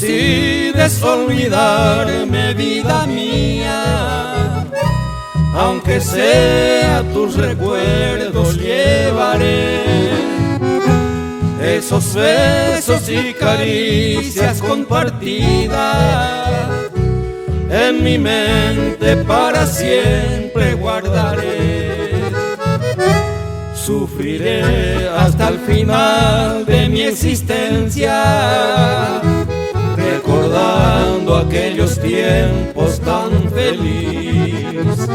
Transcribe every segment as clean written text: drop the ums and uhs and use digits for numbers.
decides olvidarme, vida mía, aunque sea tus recuerdos llevaré, esos besos y caricias compartidas en mi mente para siempre guardaré. Sufriré hasta el final de mi existencia, recordando aquellos tiempos tan felices.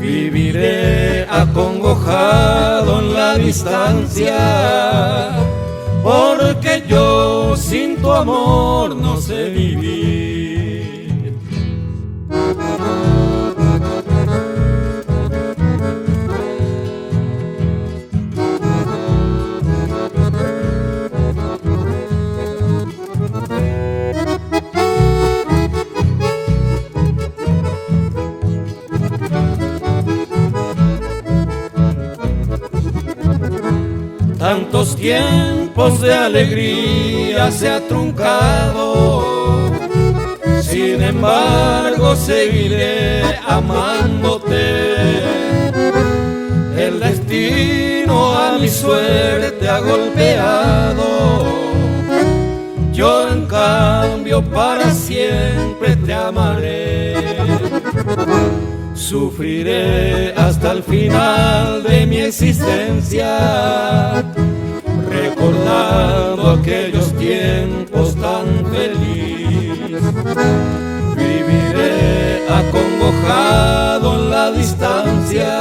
Viviré acongojado en la distancia, porque yo sin tu amor no sé vivir. Tantos tiempos de alegría se ha truncado, sin embargo seguiré amándote. El destino a mi suerte ha golpeado, yo en cambio para siempre te amaré. Sufriré hasta el final de mi existencia, recordando aquellos tiempos tan felices. Viviré acongojado en la distancia,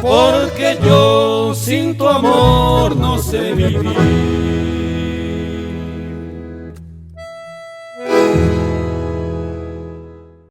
porque yo sin tu amor no sé vivir.